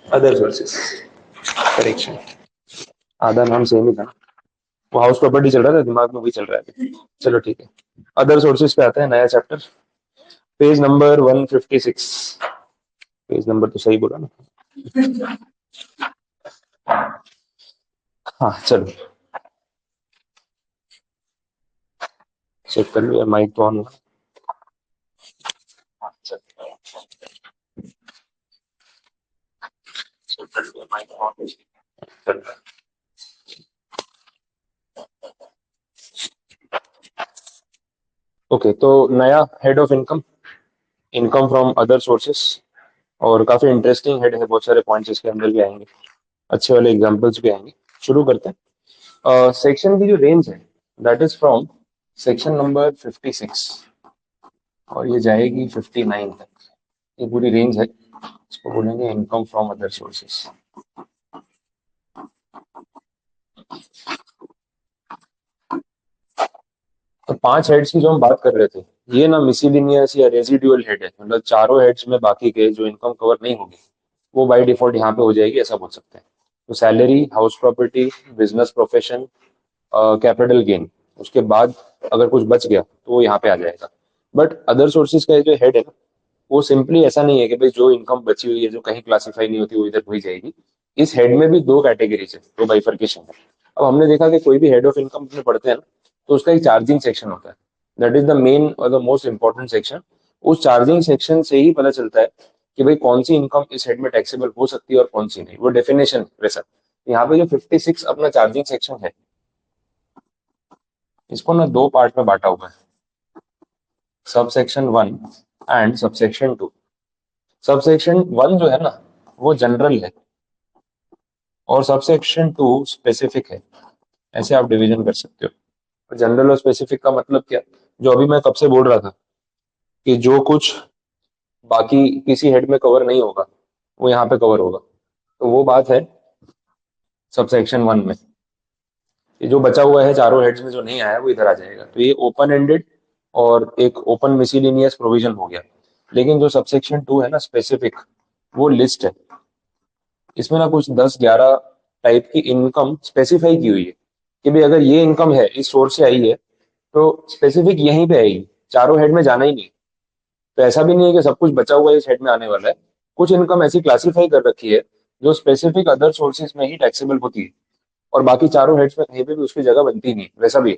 Other sources, correction, आधा नाम same ही था। वो हाउस प्रॉपर्टी चल रहा था दिमाग में, वही चल रहा है। चलो ठीक है, अदर सोर्सेज पे आता है नया chapter, page number 156। Page number तो सही बोला ना? हाँ चलो, चेक कर लिया माइक तो ऑन हुआ। चलो, चेक कर लिया माइक ऑन। चल, ओके, तो नया head of income, income from other sources, और काफी इंटरेस्टिंग हेड है, बहुत सारे पॉइंट्स इसके अंदर भी आएंगे, अच्छे वाले एग्जांपल्स भी आएंगे। शुरू करते हैं। सेक्शन की जो रेंज है that is from section number 56 और ये जाएगी 59 तक। ये पूरी रेंज है, इसको बोलेंगे इनकम फ्रॉम अदर सोर्सेस। तो 5 हेड्स की जो हम बात कर रहे थे, ये ना मिसिलिनियस या रेजिडुअल हेड है, मतलब चारों हेड्स में बाकी के जो इनकम कवर नहीं होगी वो बाय डिफॉल्ट यहाँ पे हो जाएगी, ऐसा बोल सकते हैं। तो salary, house property, business profession, capital gain, उसके बाद अगर कुछ बच गया तो वो यहाँ पे आ जाएगा। बट अदर सोर्सेज का जो हेड है ना, वो सिंपली ऐसा नहीं है कि भाई जो इनकम बची हुई है जो कहीं क्लासिफाई नहीं होती वो इधर हुई जाएगी। इस हेड में भी दो कैटेगरीज है, दो बाइफर्केशन है। अब हमने देखा कि कोई भी हेड ऑफ इनकम में पढ़ते हैं ना, तो उसका एक चार्जिंग सेक्शन होता है, दैट इज द मेन और द मोस्ट इंपॉर्टेंट सेक्शन। उस चार्जिंग सेक्शन से ही पता चलता है कि भाई कौन सी इनकम इस हेड में टैक्सेबल हो सकती है और कौन सी नहीं, वो डेफिनेशन वैसा। यहाँ पे जो 56 अपना चार्जिंग सेक्शन है, इसको ना दो पार्ट में बांटा हुआ है, sub section 1 and sub section 2। Sub section 1 जो है ना, वो जनरल है, और सब सेक्शन 2 स्पेसिफिक है। ऐसे आप डिवीजन कर सकते हो। जनरल और स्पेसिफिक का मतलब क्या, जो अभी मैं कब से बोल रहा था कि जो कुछ बाकी किसी हेड में कवर नहीं होगा वो यहाँ पे कवर होगा, तो वो बात है सब सेक्शन 1 में। ये जो बचा हुआ है चारों हेड्स में जो नहीं आया वो इधर आ जाएगा, तो ये ओपन एंडेड और एक ओपन मिसिलिनियस प्रोविजन हो गया। लेकिन जो सबसेक्शन 2 है ना, स्पेसिफिक, वो लिस्ट है। इसमें ना कुछ 10-11 टाइप की इनकम स्पेसिफाई की हुई है कि भाई अगर ये इनकम है इस सोर्स से आई है तो स्पेसिफिक यहीं पे आएगी, चारों हेड में जाना ही नहीं। तो ऐसा भी नहीं है कि सब कुछ बचा हुआ इस हेड में आने वाला है। कुछ इनकम ऐसी क्लासिफाई कर रखी है जो स्पेसिफिक अदर सोर्सेज में ही टैक्सेबल होती है, और बाकी चारों हेड्स में कहीं पे भी उसकी जगह बनती नहीं, वैसा भी है।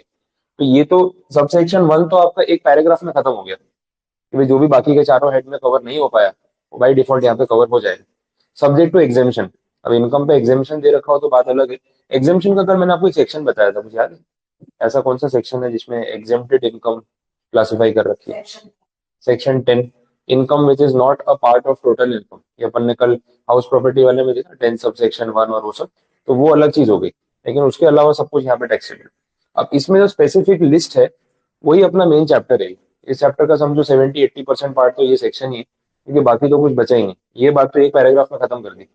तो ये तो सब सेक्शन 1 तो आपका एक पैराग्राफ में खत्म हो गया कि भाई जो भी बाकी के चारों हेड में कवर नहीं हो पाया वो बाई डिफॉल्ट यहाँ पे कवर हो जाएगा। सब्जेक्ट टू एग्जेम्पशन, अब इनकम पे एग्जेम्पशन दे रखा हो तो बात अलग है। एग्जेम्पशन का कल मैंने आपको एक सेक्शन बताया था, मुझे याद है ऐसा कौन सा सेक्शन है जिसमें एग्जेम्प्टेड इनकम क्लासिफाई कर रखी है? Section 10, income which is not a part of total income. ये अपन ने कल हाउस प्रॉपर्टी वाले में देखा, 10 सब सेक्शन 1 और वो सब, तो वो अलग चीज हो गई। लेकिन उसके अलावा सब कुछ यहाँ पे टैक्सेबल। अब इसमें जो स्पेसिफिक लिस्ट है वही अपना मेन चैप्टर है। इस चैप्टर का समझो 70-80% पार्ट तो ये सेक्शन ही है, क्योंकि बाकी तो कुछ बचा ही नहीं। ये बात तो एक पैराग्राफ में खत्म कर दी।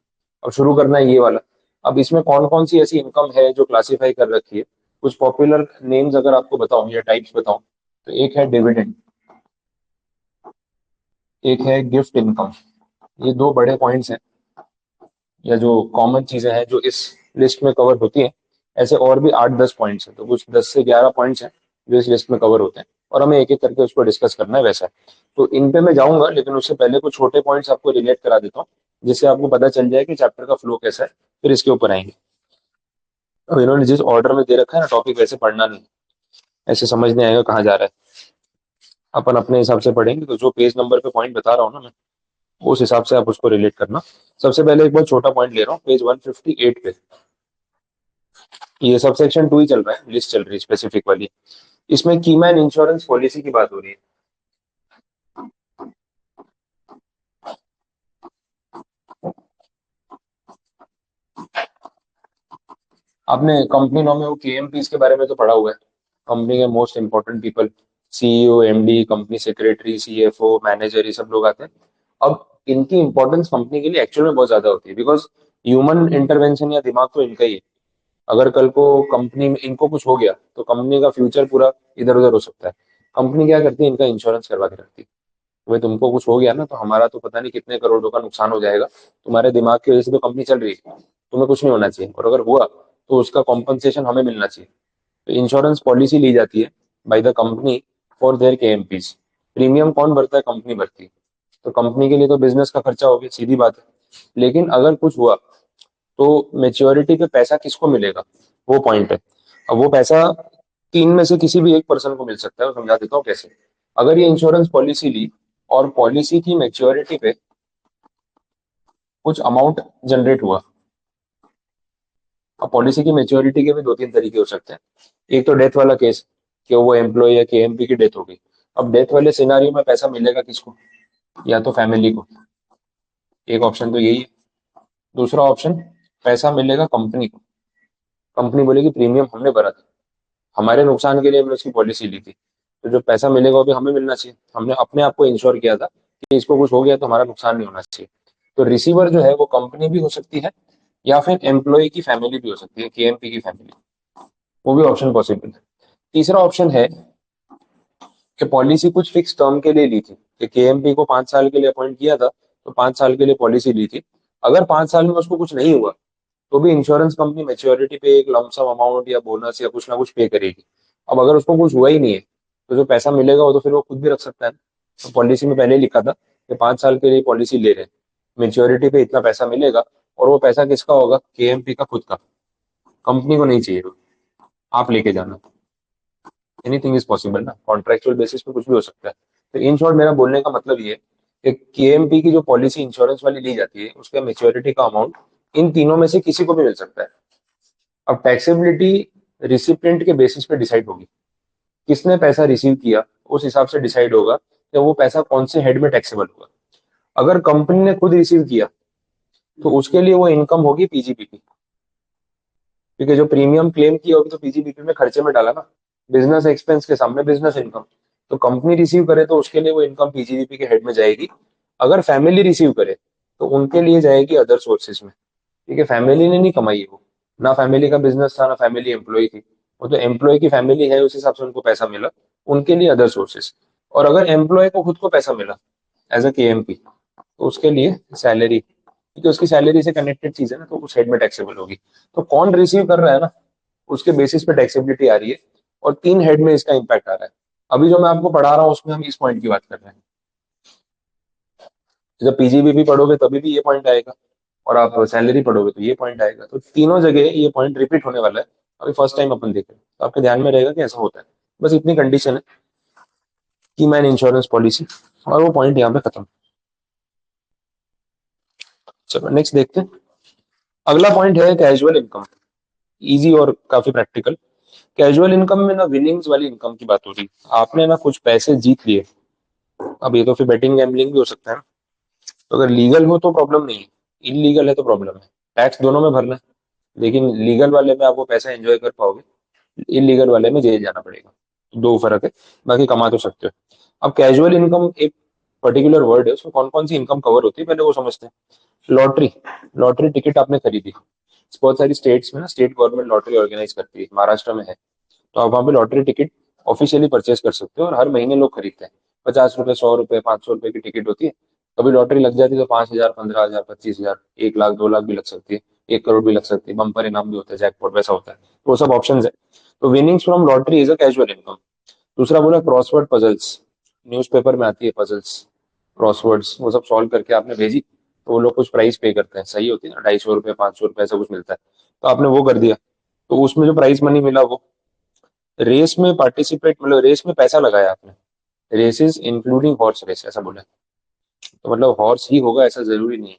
अब शुरू करना है ये वाला। अब इसमें कौन कौन सी ऐसी इनकम है जो क्लासिफाई कर रखी है, कुछ पॉपुलर नेम्स अगर आपको बताऊं या टाइप्स बताऊं, तो एक है डिविडेंड, एक है गिफ्ट इनकम। ये दो बड़े पॉइंट्स हैं, या जो कॉमन चीजें हैं जो इस लिस्ट में कवर होती हैं। ऐसे और भी 8-10 पॉइंट्स हैं, तो कुछ 10 से 11 पॉइंट्स हैं जो इस लिस्ट में कवर होते हैं, और हमें एक एक करके उसको डिस्कस करना है वैसा है। तो इन पे मैं जाऊंगा, लेकिन उससे पहले कुछ छोटे पॉइंट्स आपको रिलेट करा देता हूँ, जिससे आपको पता चल जाए कि चैप्टर का फ्लो कैसा है, फिर इसके ऊपर आएंगे। अब इन्होंने जिस ऑर्डर में दे रखा है ना टॉपिक, वैसे पढ़ना नहीं, ऐसे समझ नहीं आएगा कहाँ जा रहा है। अपन अपने हिसाब से पढ़ेंगे, तो जो पेज नंबर पे पॉइंट बता रहा हूँ ना मैं, उस हिसाब से आप उसको रिलेट करना। सबसे पहले एक बहुत छोटा पॉइंट ले रहा हूँ, पेज 158 पे। ये सब सेक्शन 2 ही चल रहा है, लिस्ट चल रही है स्पेसिफिक वाली। इसमें कीमैन इंश्योरेंस पॉलिसी की बात हो रही है। आपने कंपनी नॉ में वो केएमपीस के बारे में तो पढ़ा हुआ है, कंपनी के most important people, CEO, MD, company secretary, CFO, manager, ये सब लोग आते हैं। अब इनकी इंपॉर्टेंस कंपनी के लिए एक्चुअल में बहुत ज्यादा होती है, बिकॉज ह्यूमन इंटरवेंशन या दिमाग तो इनका ही है। अगर कल को कंपनी में इनको कुछ हो गया तो कंपनी का फ्यूचर पूरा इधर उधर हो सकता है। कंपनी क्या करती है, इनका इंश्योरेंस करवा के रखती है। भाई तुमको कुछ हो गया ना तो हमारा तो पता नहीं कितने करोड़ों का नुकसान हो जाएगा, तुम्हारे दिमाग की वजह से तो कंपनी चल रही है, तुम्हें कुछ नहीं होना चाहिए, और अगर हुआ तो उसका कॉम्पनसेशन हमें मिलना चाहिए। तो इंश्योरेंस पॉलिसी ली जाती है by the company for their KMPs. Premium कौन भरता है? कंपनी भरती है। तो कंपनी के लिए तो बिजनेस का खर्चा हो गया, सीधी बात है। लेकिन अगर कुछ हुआ तो मेच्योरिटी पे पैसा किसको मिलेगा, वो पॉइंट है। अब वो पैसा तीन में से किसी भी एक पर्सन को मिल सकता है, मैं समझा देता हूँ कैसे। अगर ये इंश्योरेंस पॉलिसी ली और पॉलिसी की मेच्योरिटी पे कुछ अमाउंट जनरेट हुआ। अब पॉलिसी की मेच्योरिटी के भी दो तीन तरीके हो सकते हैं। एक तो डेथ वाला केस, कि वो एम्प्लॉय या केएमपी की डेथ हो गई। अब डेथ वाले सिनारियो में पैसा मिलेगा किसको? या तो फैमिली को। एक ऑप्शन तो यही है। दूसरा ऑप्शन, पैसा मिलेगा कंपनी को। कंपनी बोलेगी प्रीमियम हमने भरा था, हमारे नुकसान के लिए हमने उसकी पॉलिसी ली थी, तो जो पैसा मिलेगा वो भी हमें मिलना चाहिए, हमने अपने आप को इंश्योर किया था कि इसको कुछ हो गया तो हमारा नुकसान नहीं होना चाहिए। तो रिसीवर जो है वो कंपनी भी हो सकती है, या फिर एम्प्लॉय की फैमिली भी हो सकती है, केएमपी की फैमिली। वो भी ऑप्शन पॉसिबल है। तीसरा ऑप्शन है कि पॉलिसी कुछ फिक्स टर्म के लिए ली थी, कि केएमपी को 5 साल के लिए अपॉइंट किया था, तो 5 साल के लिए पॉलिसी ली थी। अगर 5 साल में उसको कुछ नहीं हुआ तो भी इंश्योरेंस कंपनी मेच्योरिटी पे एक लमसम अमाउंट या बोनस या कुछ ना कुछ पे करेगी। अब अगर उसको कुछ हुआ ही नहीं है तो जो पैसा मिलेगा वो तो फिर वो खुद भी रख सकता है। तो पॉलिसी में पहले ही लिखा था कि 5 साल के लिए पॉलिसी ले रहे हैं, मेच्योरिटी पे इतना पैसा मिलेगा, और वो पैसा किसका होगा? केएमपी का खुद का। कंपनी को नहीं चाहिए वो, आप लेके जाना। एनीथिंग इज पॉसिबल ना, कॉन्ट्रेक्चुअल बेसिस पे कुछ भी हो सकता है। तो इन शॉर्ट मेरा बोलने का मतलब ये है कि केएमपी की जो पॉलिसी इंश्योरेंस वाली ली जाती है उसका मेच्योरिटी का अमाउंट इन तीनों में से किसी को भी मिल सकता है। अब टैक्सेबिलिटी रिसिपिएंट के बेसिस पे डिसाइड होगी, किसने पैसा रिसीव किया उस हिसाब से डिसाइड होगा कि वो पैसा कौन से हेड में टैक्सेबल होगा। अगर कंपनी ने खुद रिसीव किया तो उसके लिए वो इनकम होगी पीजीबीपी, क्योंकि जो प्रीमियम क्लेम किया होगी तो पीजीबीपी में खर्चे में डाला ना, बिजनेस एक्सपेंस के सामने बिजनेस इनकम। तो कंपनी रिसीव करे तो उसके लिए वो इनकम पीजीबीपी के हेड में जाएगी। अगर फैमिली रिसीव करे तो उनके लिए जाएगी अदर सोर्सेज में, क्योंकि फैमिली ने नहीं कमाई है वो, ना फैमिली का बिजनेस था ना फैमिली एम्प्लॉय थी, वो तो एम्प्लॉय की फैमिली है, उस हिसाब से उनको पैसा मिला, उनके लिए अदर सोर्सेस। और अगर एम्प्लॉय को खुद को पैसा मिला एज अ केएमपी तो उसके लिए सैलरी, क्योंकि उसकी सैलरी से कनेक्टेड चीज है ना, तो उस हेड में टैक्सेबल होगी। तो कौन रिसीव कर रहा है ना, उसके बेसिस पे टैक्सेबिलिटी आ रही है, और तीन हेड में इसका इम्पैक्ट आ रहा है। अभी जो मैं आपको पढ़ा रहा हूँ उसमें हम इस पॉइंट की बात कर रहे हैं। जब पीजीबीपी पढ़ोगे तभी भी ये पॉइंट आएगा, और आप सैलरी पढ़ोगे तो ये पॉइंट आएगा, तो तीनों जगह ये पॉइंट रिपीट होने वाला है। अभी फर्स्ट टाइम अपन देख रहे हैं तो आपके ध्यान में रहेगा कि ऐसा होता है। बस इतनी कंडीशन है कि मैन इंश्योरेंस पॉलिसी, और वो पॉइंट यहाँ पे खत्म। चलो नेक्स्ट देखते हैं। अगला पॉइंट है कैजुअल इनकम। इजी और काफी प्रैक्टिकल। कैजुअल इनकम में ना विनिंग्स वाली इनकम की बात हो रही है, आपने ना कुछ पैसे जीत लिए। अब ये तो फिर बेटिंग गैम्बलिंग भी हो सकता है ना। तो अगर लीगल हो तो प्रॉब्लम नहीं है, इलीगल है तो प्रॉब्लम है। टैक्स दोनों में भरना है, लेकिन लीगल वाले में आप वो पैसा एंजॉय कर पाओगे, इलीगल वाले में जेल जाना पड़ेगा। दो फर्क है, बाकी कमा तो सकते हो। अब कैजुअल इनकम एक पर्टिकुलर वर्ड है, उसमें कौन कौन सी इनकम कवर होती है पहले वो समझते हैं। लॉटरी, लॉटरी टिकट आपने खरीदी। बहुत सारी स्टेट्स में ना स्टेट गवर्नमेंट लॉटरी ऑर्गेनाइज करती है, महाराष्ट्र में है, तो आप वहाँ पे लॉटरी टिकट ऑफिशियली परचेज कर सकते हो, और हर महीने लोग खरीदते हैं। 50 रुपए, 100 रुपए, 500 रुपए की टिकट होती है। कभी लॉटरी लग जाती है तो 5,000, 15,000, 25,000, 1 लाख, 2 लाख भी लग सकती है, 1 करोड़ भी लग सकती है, बम्पर इनाम भी होता है, जैकपॉट वैसा होता है, तो वो सब ऑप्शन है। तो winnings from lottery is a casual income. दूसरा बोला क्रॉसवर्ड पजल्स, न्यूज़पेपर में आती है पजल्स, क्रॉसवर्ड्स, वो सब सॉल्व करके आपने भेजी तो वो लोग कुछ प्राइस पे करते हैं, सही होती है ना, 250 रुपए, 500 रुपए ऐसा कुछ मिलता है। तो आपने वो कर दिया, तो उसमें जो प्राइस मनी मिला वो रेस में पार्टिसिपेट, मतलब रेस में पैसा लगाया आपने। रेसेस इंक्लूडिंग हॉर्स रेस ऐसा बोला है। तो मतलब हॉर्स ही होगा ऐसा जरूरी नहीं है,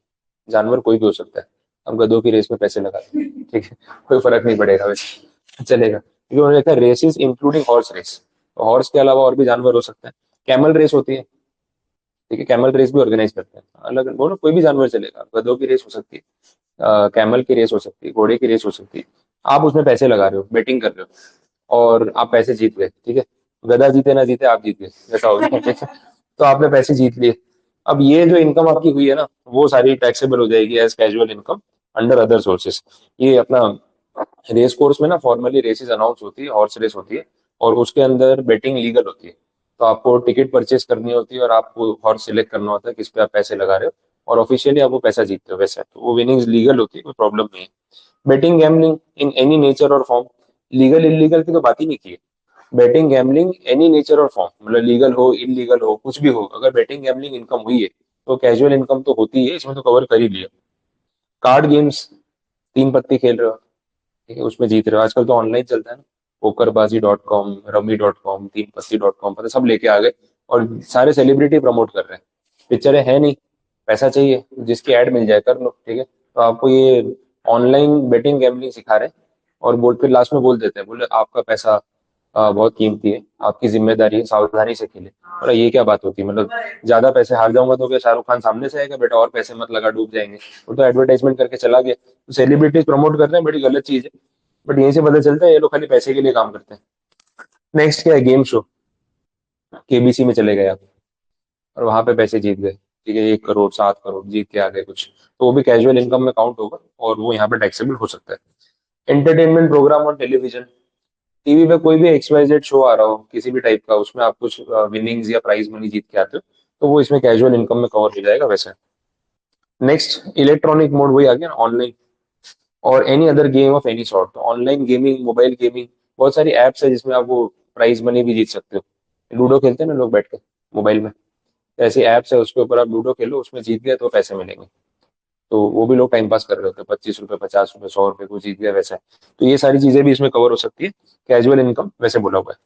जानवर कोई भी हो सकता है। हम गधों की रेस में पैसे लगा दें, ठीक है, कोई फर्क नहीं पड़ेगा वैसे, चलेगा, क्योंकि उन्होंने लिखा रेसेस इंक्लूडिंग हॉर्स रेस, तो हॉर्स के अलावा और भी जानवर हो सकते हैं। कैमल रेस होती है, ठीक है, कैमल रेस भी ऑर्गेनाइज करते हैं, अलग बोलो कोई भी जानवर चलेगा, गधों की रेस हो सकती है, कैमल की रेस हो सकती है, घोड़े की रेस हो सकती है। आप उसमें पैसे लगा रहे हो, बेटिंग कर रहे हो, और आप पैसे जीत गए, ठीक है, गधा जीते ना जीते आप जीत गए, ऐसा हो गया, ठीक है? तो आपने पैसे जीत लिए। अब ये जो इनकम आपकी हुई है ना, वो सारी टैक्सेबल हो जाएगी as casual income under other sources. ये अपना रेस कोर्स में ना फॉर्मली रेसेस अनाउंस होती है, हॉर्स रेस होती है, और उसके अंदर बेटिंग लीगल होती है। तो आपको टिकट परचेस करनी होती है और आपको हॉर्स सिलेक्ट करना होता है किस पे आप पैसे लगा रहे हो, और ऑफिशियली आप वो पैसा जीतते हो। वैसे तो वो विनिंग्स लीगल होती है, कोई प्रॉब्लम नहीं है। Betting gambling in any nature or form, legal illegal की तो बात ही नहीं की है। Betting gambling any nature or form, मतलब लीगल हो इलीगल हो कुछ भी हो, अगर बेटिंग गैम्बलिंग इनकम हुई है तो कैजुअल इनकम तो होती है, इसमें तो कवर कर ही लिया। कार्ड गेम्स, तीन पत्ती खेल रहे हो, ठीक है, उसमें जीत रहे हो, आजकल तो ऑनलाइन चलता है ना, पोकरबाजी.com, रमी.com, तीन पत्ती .com, पता सब लेके आ गए, और सारे सेलिब्रिटी प्रमोट कर रहे हैं। पिक्चरें है नहीं, पैसा चाहिए, जिसकी ऐड मिल जाए कर लो, ठीक है। तो आपको ये ऑनलाइन बेटिंग गैम्बलिंग सिखा रहे हैं, और बोल फिर लास्ट में बोल देते हैं, बोले आपका पैसा बहुत कीमती है, आपकी जिम्मेदारी है, सावधानी से खेले। और ये क्या बात होती है, मतलब ज्यादा पैसे हार जाऊंगा तो क्या शाहरुख खान सामने से आएगा, बेटा और पैसे मत लगा डूब जाएंगे। वो तो एडवर्टाइजमेंट करके चला गया। तो सेलिब्रिटीज प्रमोट कर रहे हैं, बड़ी गलत चीज है। बट यहीं से पता चलता है ये लोग खाली पैसे के लिए काम करते हैं। नेक्स्ट क्या है, गेम शो। केबीसी में चले गए आप, और वहां पे पैसे जीत गए, ठीक है, 1 करोड़ 7 करोड़ जीत के आ गए कुछ, तो वो भी कैजुअल इनकम में काउंट होगा, और वो यहाँ पे टैक्सेबल हो सकता है। Entertainment program on television, TV पे कोई भी XYZ शो आ रहा हो किसी भी टाइप का, उसमें आप कुछ विनिंग्स या प्राइज मनी जीत के आते हो, तो वो इसमें कैजुअल इनकम में कवर हो जाएगा वैसे। नेक्स्ट इलेक्ट्रॉनिक मोड, वही आ गया ना, ऑनलाइन और any other game of any sort. तो ऑनलाइन गेमिंग, मोबाइल गेमिंग, बहुत सारी एप्स है जिसमें आप वो प्राइज मनी भी जीत सकते हो। लूडो खेलते हैं ना लोग बैठ के मोबाइल में, तो ऐसी एप्स है, उसके ऊपर आप लूडो खेलो, उसमें जीत गए तो पैसे मिलेंगे। तो वो भी लोग टाइम पास कर रहे होते हैं, 25 रुपए 50 रुपए 100 रुपए को जीत गया वैसा है। तो ये सारी चीजें भी इसमें कवर हो सकती है, कैजुअल इनकम वैसे बोला हुआ है।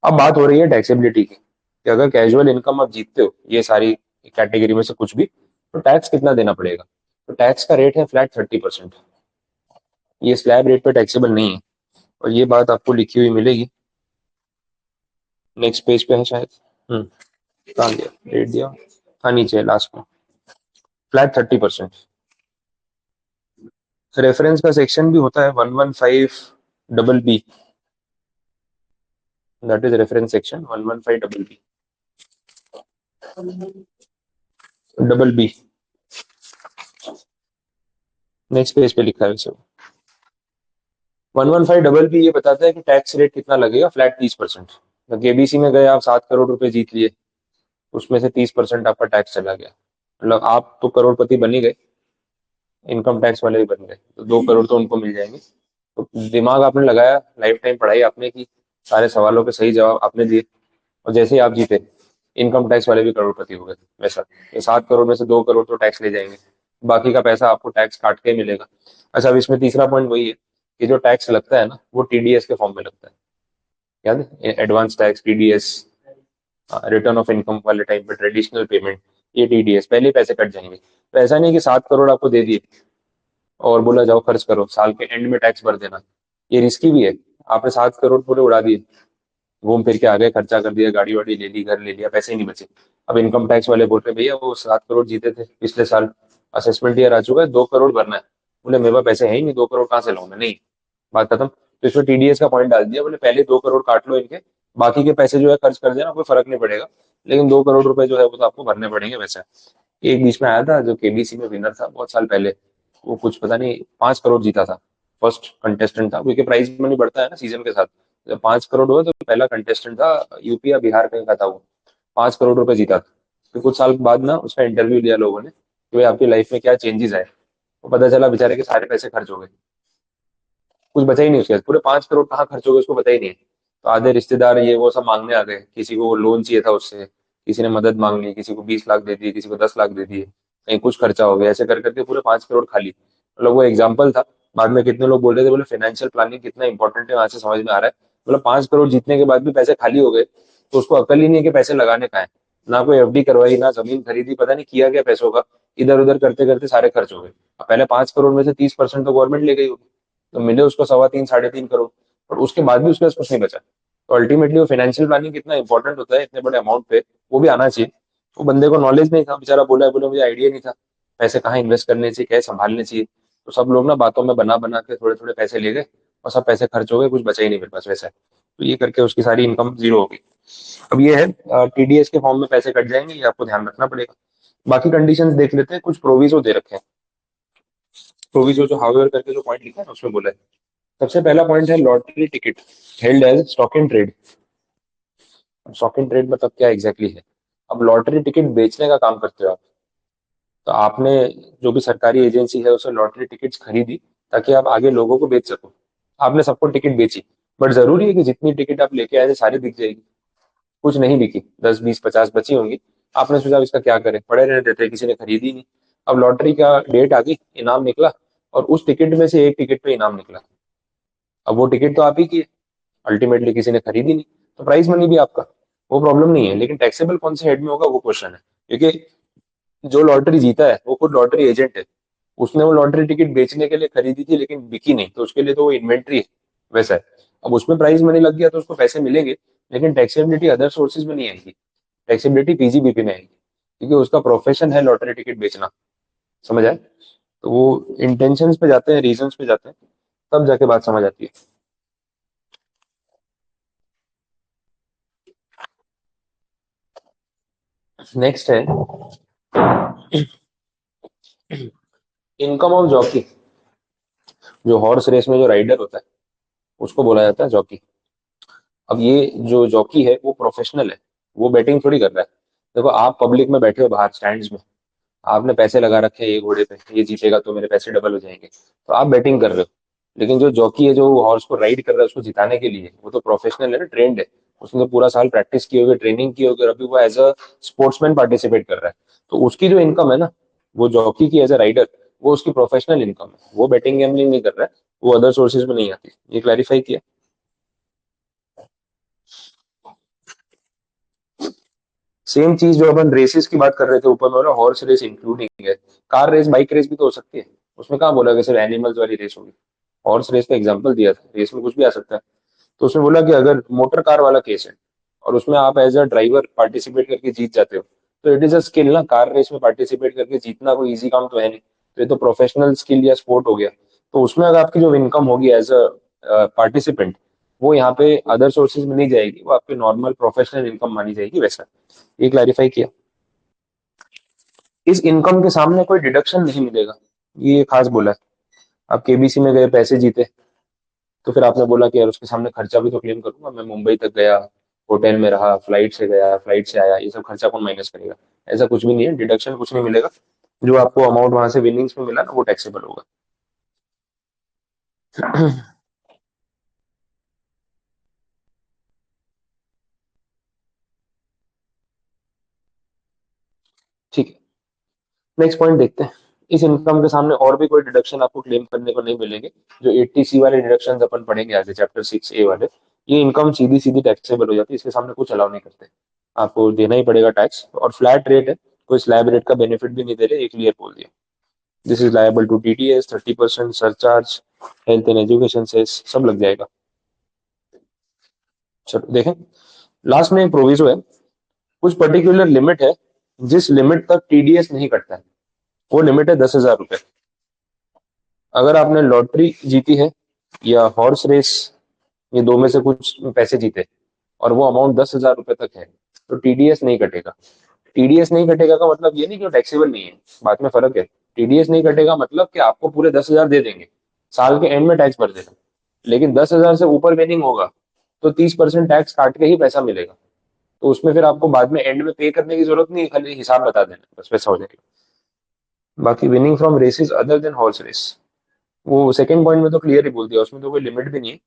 अब बात हो रही है टैक्सेबिलिटी की, कि अगर कैजुअल इनकम आप जीतते हो ये सारी कैटेगरी में से कुछ भी, तो टैक्स कितना देना पड़ेगा। तो टैक्स का रेट है फ्लैट 30%। ये स्लैब रेट पे टैक्सेबल नहीं है, और ये बात आपको लिखी हुई मिलेगी, नेक्स्ट पेज पे है शायद। हम्म, कहाँ गया, रेट दिया, हाँ नीचे है लास्ट में, फ्लैट 30%। रेफरेंस का सेक्शन भी होता है 115 B, that is reference section 115 B. Next page पे लिखा है वैसे। 115 बी ये बताता है कि टैक्स रेट कितना लगेगा, फ्लैट 30%। तो केबीसी में गए आप, 7 करोड़ रुपए जीत लिए, उसमें से 30% आपका टैक्स चला गया, मतलब आप तो करोड़पति बन ही गए, इनकम टैक्स वाले भी बन गए, तो 2 करोड़ तो उनको मिल जाएंगे। तो दिमाग आपने लगाया, लाइफ टाइम पढ़ाई आपने की, सारे सवालों के सही जवाब आपने दिए, और जैसे ही आप जीते, इनकम टैक्स वाले भी करोड़पति हो गए वैसा। ये 7 करोड़ में से 2 करोड़ तो टैक्स ले जाएंगे, बाकी का पैसा आपको टैक्स काट के मिलेगा। अच्छा, अब इसमें तीसरा पॉइंट वही है कि जो टैक्स लगता है ना, वो TDS के फॉर्म में लगता है, याद है, advance tax, TDS, return of income वाले टाइम पे ट्रेडिशनल पेमेंट, ये TDS पहले ही पैसे कट जाएंगे। तो ऐसा नहीं कि 7 करोड़ आपको दे दिए और बोला जाओ खर्च करो, साल के एंड में टैक्स भर देना, ये रिस्की भी है। आपने 7 करोड़ पूरे उड़ा दिए, घूम फिर के आ गए, खर्चा कर दिया, गाड़ी वाड़ी ले ली, घर ले लिया, पैसे ही नहीं बचे। अब इनकम टैक्स वाले बोल रहे भैया वो 7 करोड़ जीते थे पिछले साल, असेसमेंट ईयर आ चुका है, 2 करोड़ भरना है। बोले मेरे पास पैसे है ही नहीं, 2 करोड़ कहाँ से लाऊं मैं, नहीं, बात खत्म। तो इसमें TDS का पॉइंट डाल दिया, बोले पहले 2 करोड़ काट लो इनके, बाकी के पैसे जो है खर्च कर देना, कोई फर्क नहीं पड़ेगा, लेकिन 2 करोड़ रुपए जो है वो तो आपको भरने पड़ेंगे वैसा। एक बीच में आया था जो केबीसी में विनर था बहुत साल पहले, वो कुछ पता नहीं 5 करोड़ जीता था, फर्स्ट कंटेस्टेंट था, क्योंकि प्राइस मनी बढ़ता है ना सीजन के साथ। जब 5 करोड़ हुआ तो पहला कंटेस्टेंट था, यूपी या बिहार कहीं का था वो, 5 करोड़ रुपए जीता था। फिर कुछ साल बाद ना उसका इंटरव्यू लिया लोगों ने कि भाई आपकी लाइफ में क्या चेंजेस आए, तो पता चला बेचारे के सारे पैसे खर्च हो गए, कुछ बचा ही नहीं उसके पास, पूरे 5 करोड़ कहाँ खर्च हो गए उसको पता ही नहीं है। तो आधे रिश्तेदार ये वो सब मांगने आ गए, किसी को लोन चाहिए था उससे, किसी ने मदद मांग ली, किसी को 20 लाख दे दिए, किसी को 10 लाख दे दिए, कहीं कुछ खर्चा हो गया, ऐसे कर करके पूरे 5 करोड़ खाली। मतलब वो एग्जाम्पल था। बाद में कितने लोग बोल रहे थे, बोले फाइनेंशियल प्लानिंग कितना इंपॉर्टेंट है, वहां से समझ में आ रहा है। मतलब 5 करोड़ जीतने के बाद भी पैसे खाली हो गए, तो उसको अकल ही नहीं है कि पैसे लगाने का है, ना कोई FD करवाई, ना जमीन खरीदी, पता नहीं किया क्या पैसों का, इधर उधर करते करते सारे खर्च हो गए। अब पहले 5 करोड़ में से 30% तो गवर्नमेंट ले गई होगी, तो मिले उसको 3.25 3.5 करोड़, और उसके बाद भी उसके पास कुछ नहीं बचा। तो अल्टीमेटली वो फाइनेंशियल प्लानिंग कितना इंपॉर्टेंट होता है इतने बड़े अमाउंट पे, वो भी आना चाहिए। वो बंदे को नॉलेज नहीं था, बेचारा बोला है, बोले मुझे आइडिया नहीं था पैसे कहाँ इन्वेस्ट करने चाहिए, कैसे संभालने चाहिए। तो सब लोग ना बातों में बना बना के थोड़े थोड़े पैसे ले गए, और सब पैसे खर्च हो गए, कुछ बचा ही नहीं मेरे पास वैसा है। तो ये करके उसकी सारी इनकम जीरो हो गई। अब ये है, TDS के फॉर्म में पैसे कट जाएंगे, ये आपको ध्यान रखना पड़ेगा। बाकी कंडीशंस देख लेते हैं, कुछ प्रोविजो दे रखे हैं। प्रोविजो जो हाउएवर करके जो पॉइंट लिखा है ना उसमें बोला है, सबसे पहला पॉइंट है lottery ticket held as stock in trade. Stock in trade मतलब क्या एग्जैक्टली है? अब लॉटरी टिकट बेचने का काम करते हो आप। तो आपने जो भी सरकारी एजेंसी है उसे लॉटरी टिकट्स खरीदी ताकि आप आगे लोगों को बेच सको। आपने सबको टिकट बेची, बट जरूरी है कि जितनी टिकट आप लेके आए थे सारी बिक जाएगी? कुछ नहीं बिकी, 10 20 50 बची होंगी। आपने सोचा अब इसका क्या करें, पड़े रहने देते, किसी ने खरीदी नहीं। अब लॉटरी का डेट आ गई, इनाम निकला, और उस टिकट में से एक टिकट पे इनाम निकला। अब वो टिकट तो आप ही की है, अल्टीमेटली किसी ने खरीदी नहीं, तो प्राइस मनी भी आपका। वो प्रॉब्लम नहीं है, लेकिन टैक्सेबल कौन से हेड में होगा वो क्वेश्चन है। क्योंकि जो लॉटरी जीता है वो खुद लॉटरी एजेंट है। उसने वो लॉटरी टिकट बेचने के लिए खरीदी थी लेकिन बिकी नहीं, तो उसके लिए तो वो इन्वेंट्री है, वैसा है। अब उसमें प्राइस मनी लग गया तो उसको पैसे मिलेंगे, लेकिन टैक्सेबिलिटी अदर सोर्सेज में नहीं आएगी। टैक्सेबिलिटी पीजीबीपी में आएगी, क्योंकि उसका प्रोफेशन है लॉटरी टिकट बेचना। समझ आए? तो वो इंटेंशंस पे जाते हैं, रीजंस पे जाते हैं, तब जाके बात समझ आती है। नेक्स्ट है इनकम ऑफ जॉकी। जो हॉर्स रेस में जो राइडर होता है उसको बोला जाता है जॉकी। अब ये जो जॉकी है वो प्रोफेशनल है, वो बैटिंग थोड़ी कर रहा है। देखो, आप पब्लिक में बैठे हो बाहर स्टैंड्स में, आपने पैसे लगा रखे हैं ये घोड़े पे, ये जीतेगा तो मेरे पैसे डबल हो जाएंगे, तो आप बैटिंग कर रहे हो। लेकिन जो जॉकी है, जो हॉर्स को राइड कर रहा है उसको जिताने के लिए, वो तो प्रोफेशनल है ना, ट्रेंड है। उसने तो पूरा साल प्रैक्टिस की होगी, ट्रेनिंग की होगी, और अभी वो एज अ स्पोर्ट्समैन पार्टिसिपेट कर रहा है। तो उसकी जो इनकम है ना, वो जॉकी की एज अ राइडर, वो उसकी प्रोफेशनल इनकम है। वो बैटिंग गैम्बलिंग नहीं कर रहा है, वो अदर सोर्सेज में नहीं आती। ये क्लैरिफाई किया? सेम चीज जो अपन रेसेस की बात कर रहे थे ऊपर में, बोला हॉर्स रेस इंक्लूडिंग है। कार रेस, बाइक रेस भी तो हो सकती है। उसमें कहाँ बोला कि सिर्फ एनिमल्स वाली रेस होगी? हॉर्स रेस का एग्जांपल दिया था, रेस में कुछ भी आ सकता है। तो उसमें बोला कि अगर मोटर कार वाला केस है और उसमें आप एज अ ड्राइवर पार्टिसिपेट करके जीत जाते हो, तो इट इज अ स्किल ना। कार रेस में पार्टिसिपेट करके जीतना कोई इजी काम तो है नहीं, तो ये तो प्रोफेशनल स्किल या स्पोर्ट हो गया। तो उसमें अगर आपकी जो इनकम होगी एज अ पार्टिसिपेंट, वो यहाँ पे अदर सोर्सेज में नहीं जाएगी, वो आपकी नॉर्मल प्रोफेशनल इनकम मानी जाएगी, वैसा। ये क्लैरिफाई किया? इस इनकम के सामने कोई डिडक्शन नहीं मिलेगा, ये खास बोला है। आप केबीसी में गए, पैसे जीते, तो फिर आपने बोला कि यार उसके सामने खर्चा भी तो क्लेम करूंगा, मैं मुंबई तक गया, होटल में रहा, फ्लाइट से गया, फ्लाइट से आया, ये सब खर्चा कौन माइनस करेगा? ऐसा कुछ भी नहीं है, डिडक्शन कुछ नहीं मिलेगा। जो आपको अमाउंट वहां से विनिंग्स में मिला ना, वो टैक्सेबल होगा। ठीक है, नेक्स्ट पॉइंट देखते हैं। इस इनकम के सामने और भी कोई डिडक्शन आपको क्लेम करने को नहीं मिलेंगे। जो 80C वाले डिडक्शन अपन पढ़ेंगे आगे, चैप्टर 6A वाले, ये इनकम सीधी सीधी टैक्सेबल हो जाती है, इसके सामने कुछ अलाउ नहीं करते। आपको देना ही पड़ेगा टैक्स, और फ्लैट रेट है, कोई स्लैब रेट का बेनिफिट भी नहीं दे रहे, एक क्लियर बोल दिया। This is liable to TDS, 30% surcharge, health and education cess, सब लग जाएगा। चलो देखें, लास्ट में एक प्रोविजो है। कुछ पर्टिकुलर लिमिट है जिस लिमिट तक टीडीएस नहीं कटता है। वो लिमिट है 10,000 रुपए। अगर आपने लॉटरी जीती है या हॉर्स रेस, ये दो में से कुछ पैसे जीते, और वो अमाउंट 10,000 रुपए तक है, तो टीडीएस नहीं कटेगा। टीडीएस नहीं कटेगा का मतलब ये नहीं कि वो टैक्सेबल नहीं है, बात में फर्क है। टीडीएस नहीं कटेगा मतलब कि आपको पूरे 10,000 दे देंगे, साल के एंड में टैक्स भर देना। लेकिन 10,000 से ऊपर विनिंग होगा तो 30% टैक्स काट के ही पैसा मिलेगा। तो उसमें फिर आपको बाद में एंड में पे करने की जरूरत नहीं, खाली हिसाब बता देना, बस वैसा हो जाएगा। बाकी winning from races other than horse race, वो सेकंड पॉइंट में तो क्लियर ही बोल दिया, उसमें तो कोई लिमिट भी नहीं है,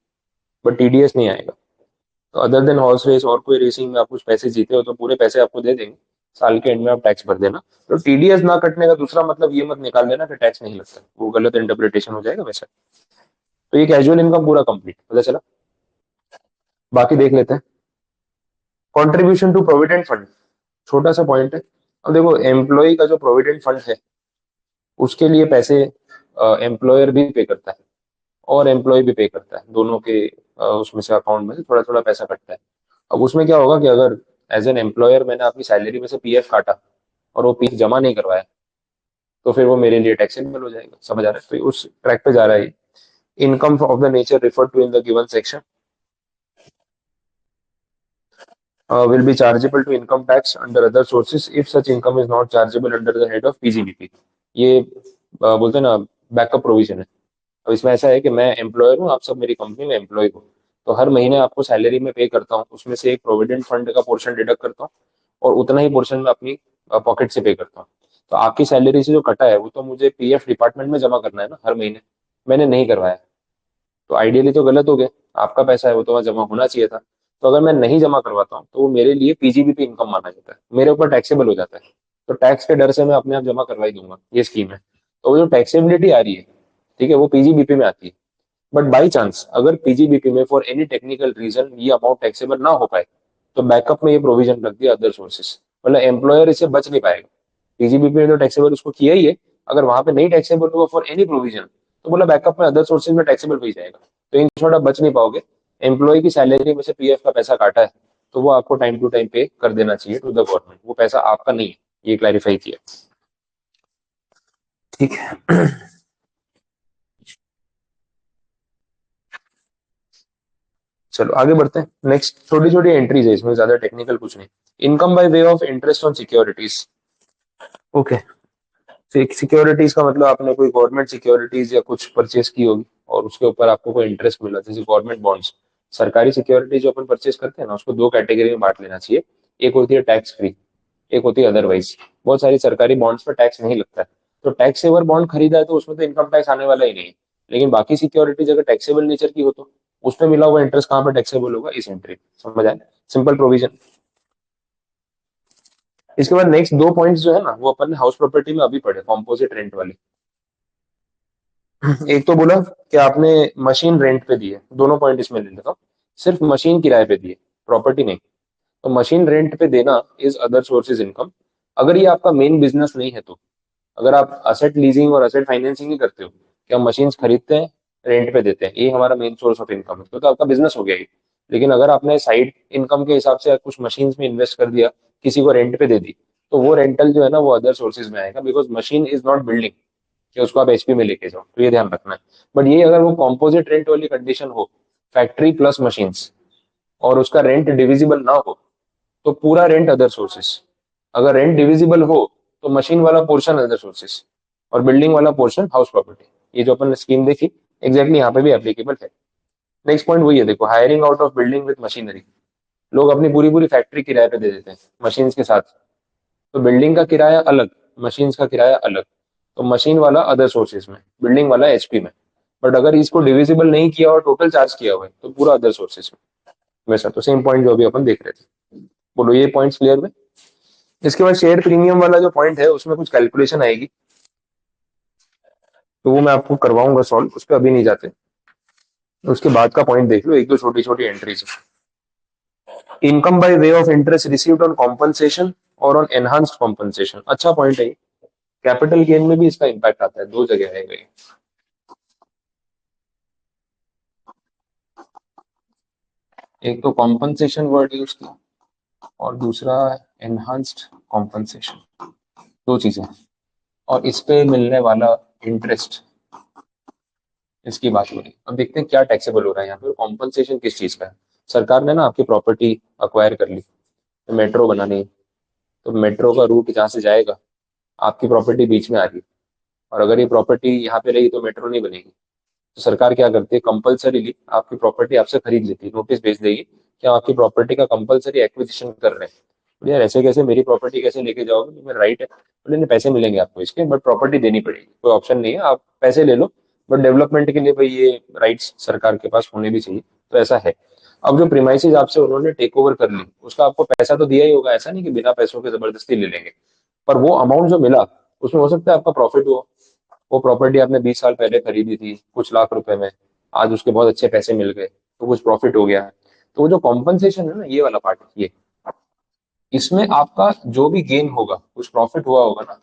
बट टीडीएस नहीं आएगा। तो अदर देन हॉर्स रेस और कोई रेसिंग में आप कुछ पैसे जीते हो तो पूरे पैसे आपको दे देंगे, साल के एंड में आप टैक्स भर देना। तो टीडीएस ना कटने का दूसरा मतलब ये मत निकाल देना कि टैक्स नहीं लगता, वो गलत इंटरप्रिटेशन हो जाएगा वैसा। तो ये कैजुअल इनकम पूरा कंप्लीट पता चला। बाकी देख लेते हैं। कंट्रीब्यूशन टू प्रोविडेंट फंड, छोटा सा पॉइंट है। अब देखो, एम्प्लॉय का जो प्रोविडेंट फंड है उसके लिए पैसे एम्प्लॉयर भी पे करता है और एम्प्लॉय भी पे करता है, दोनों के उसमें से अकाउंट में से थोड़ा थोड़ा पैसा कटता है। अब उसमें क्या होगा कि अगर एज एन एम्प्लॉयर मैंने आपकी सैलरी में से पीएफ काटा और वो पीएफ जमा नहीं करवाया, तो फिर वो मेरे लिए टैक्सेबल हो जाएगा। समझ आ रहा है? तो उस ट्रैक पे जा रहा है। Income of the nature refer to in the given section will be chargeable to income tax under other sources if such income is not chargeable under the head of PGBP. ये बोलते हैं ना, backup provision है। अब इसमें ऐसा है कि मैं एम्प्लॉयर हूँ, आप सब मेरी कंपनी में एम्प्लॉय हो, तो हर महीने आपको सैलरी में पे करता हूँ, उसमें से एक प्रोविडेंट फंड का पोर्शन डिडक्ट करता हूँ और उतना ही पोर्शन मैं अपनी पॉकेट से पे करता हूँ। तो आपकी सैलरी से जो कटा है वो तो मुझे पीएफ डिपार्टमेंट में जमा करना है ना हर महीने, मैंने नहीं करवाया। तो आइडियली तो गलत हो गया, आपका पैसा है वो तो वहाँ जमा होना चाहिए था। तो अगर मैं नहीं जमा करवाता हूँ तो वो मेरे लिए पीजीबीपी इनकम माना जाता है, मेरे ऊपर टैक्सेबल हो जाता है। तो टैक्स के डर से मैं अपने आप जमा करवा ही दूंगा, ये स्कीम है। तो वो जो टैक्सेबिलिटी आ रही है, ठीक है, वो पीजीबीपी में आती है। बट बाई चांस अगर पीजीबीपी में फॉर एनी टेक्निकल रीजन ये अमाउंट टैक्सेबल ना हो पाए, तो बैकअप में ये प्रोविजन रख दिया अदर सोर्सेस, मतलब एम्प्लॉयर इससे बच नहीं पाएगा। पीजीबीपी में तो टैक्सेबल उसको किया ही है, अगर वहां पे नहीं टैक्सेबल हुआ फॉर एनी प्रोविजन, तो बोला बैकअप में अदर सोर्सेज में टैक्सेबल हो ही जाएगा। तो इन शॉर्ट आप बच नहीं पाओगे। एम्प्लॉय की सैलरी में से पीएफ का पैसा काटा है, तो वो आपको टाइम टू टाइम पे कर देना चाहिए टू द गवर्नमेंट, वो पैसा आपका नहीं है, ये क्लैरिफाई किया। ठीक है। चलो आगे बढ़ते हैं। नेक्स्ट छोटी छोटी एंट्रीज है इसमें, ज्यादा टेक्निकल कुछ नहीं। Income by way of interest on securities. Okay, securities का मतलब आपने कोई गवर्नमेंट सिक्योरिटीज या कुछ परचेस की होगी और उसके ऊपर आपको कोई इंटरेस्ट मिला, जैसे गवर्नमेंट बॉन्ड्स। सरकारी सिक्योरिटी जो अपन परचेस करते हैं ना, उसको दो कैटेगरी में बांट लेना चाहिए। एक होती है टैक्स फ्री, एक होती है अदरवाइज। बहुत सारी सरकारी बॉन्ड्स पर टैक्स नहीं लगता है, तो टैक्स सेवर बॉन्ड खरीदा है तो उसमें तो इनकम टैक्स आने वाला ही नहीं है। लेकिन बाकी सिक्योरिटीज अगर टैक्सेबल नेचर की हो तो उसमें मिला हुआ इंटरेस्ट कहाँ पर टैक्सेबल होगा, इस एंट्री। समझ आए, सिंपल प्रोविजन। इसके बाद नेक्स्ट दो पॉइंट्स जो है ना, वो अपन ने हाउस प्रॉपर्टी में अभी पढ़े, कॉम्पोजिट रेंट वाले। एक तो बोला कि आपने मशीन रेंट पे दी है, दोनों पॉइंट इसमें ले लेता हूँ। सिर्फ मशीन किराए पे दी है, प्रॉपर्टी नहीं। तो मशीन रेंट पे देना इज अदर सोर्सेज इनकम। अगर ये आपका मेन बिजनेस नहीं है तो, अगर आप असेट लीजिंग और असेट फाइनेंसिंग ही करते हो कि हम मशीन खरीदते हैं, रेंट पे देते हैं, ये हमारा मेन सोर्स ऑफ इनकम है, तो आपका बिजनेस हो गया ये। लेकिन अगर आपने साइड इनकम के हिसाब से कुछ मशीन में इन्वेस्ट कर दिया, किसी को रेंट पे दे दी, तो वो रेंटल जो है ना वो अदर सोर्सेज में आएगा, because machine is not building कि उसको आप एचपी में लेके जाओ, तो ये ध्यान रखना है। बट ये अगर वो कॉम्पोजिट रेंट वाली कंडीशन हो, फैक्ट्री प्लस मशीन्स, और उसका रेंट डिविजिबल ना हो, तो पूरा रेंट अदर सोर्सेस। अगर रेंट डिविजिबल हो तो मशीन वाला पोर्शन अदर सोर्सेस और बिल्डिंग वाला पोर्शन हाउस प्रॉपर्टी। ये जो अपन ने स्कीम देखी, एग्जैक्टली यहाँ पे भी एप्लीकेबल है। नेक्स्ट पॉइंट वही है, देखो, hiring out of building with machinery. लोग अपनी पूरी पूरी फैक्ट्री किराए पे दे देते हैं मशीन के साथ, तो बिल्डिंग का किराया अलग, मशीन का किराया अलग। तो मशीन वाला अदर सोर्सेज में, बिल्डिंग वाला एचपी में। बट अगर इसको डिविजिबल नहीं किया और टोटल चार्ज किया हुआ है तो पूरा अदर सोर्सेज में। वैसा तो सेम पॉइंट जो अभी अपन देख रहे थे। बोलो ये पॉइंट्स क्लियर में। इसके बाद शेयर प्रीमियम वाला जो पॉइंट है उसमें कुछ कैलकुलेशन आएगी, तो वो मैं आपको करवाऊंगा सॉल्व, उस पर अभी नहीं जाते। उसके बाद का पॉइंट देख लो, एक दो छोटी छोटी entries. Income by way of interest received on compensation और ऑन एनहांस्ड कॉम्पनसेशन, अच्छा पॉइंट है। कैपिटल गेन में भी इसका इम्पैक्ट आता है, दो जगह है ये। एक तो कॉम्पनसेशन वर्ड यूज किया और दूसरा एनहांस्ड कॉम्पनसेशन, दो चीजें हैं। और इस पे मिलने वाला इंटरेस्ट, इसकी बात हो रही है। अब देखते हैं क्या टैक्सेबल हो रहा है यहाँ पे, कॉम्पनसेशन किस चीज का है। सरकार ने ना आपकी प्रॉपर्टी अक्वायर कर ली, तो मेट्रो बनानी है, तो मेट्रो का रूट जहाँ से जाएगा, आपकी प्रॉपर्टी बीच में आ रही है, और अगर ये प्रॉपर्टी यहाँ पे रही तो मेट्रो नहीं बनेगी। तो सरकार क्या करती है, कंपल्सरीली आपकी प्रॉपर्टी आपसे खरीद लेती है, नोटिस भेज देगी कि हम आपकी प्रॉपर्टी का कंपल्सरी एक्विजिशन कर रहे हैं। बोले यार ऐसे कैसे, मेरी प्रॉपर्टी कैसे लेके जाओगे, मेरा राइट है। बोले नहीं, पैसे मिलेंगे आपको इसके, बट प्रॉपर्टी देनी पड़ेगी, कोई ऑप्शन नहीं है, आप पैसे ले लो, बट डेवलपमेंट के लिए भाई ये राइट्स सरकार के पास होने भी चाहिए। तो ऐसा है। अब जो प्रीमाइसेस आपसे उन्होंने टेक ओवर कर ली, उसका आपको पैसा तो दिया ही होगा, ऐसा नहीं कि बिना पैसों के जबरदस्ती ले लेंगे। पर वो अमाउंट जो मिला, उसमें हो सकता है आपका प्रॉफिट हुआ। वो प्रॉपर्टी आपने 20 साल पहले खरीदी थी कुछ लाख रुपए में, आज उसके बहुत अच्छे पैसे मिल गए, तो कुछ प्रॉफिट हो गया है। तो वो जो कॉम्पनसेशन है ना, ये वाला पार्ट, ये इसमें आपका जो भी गेन होगा, कुछ प्रॉफिट हुआ होगा ना,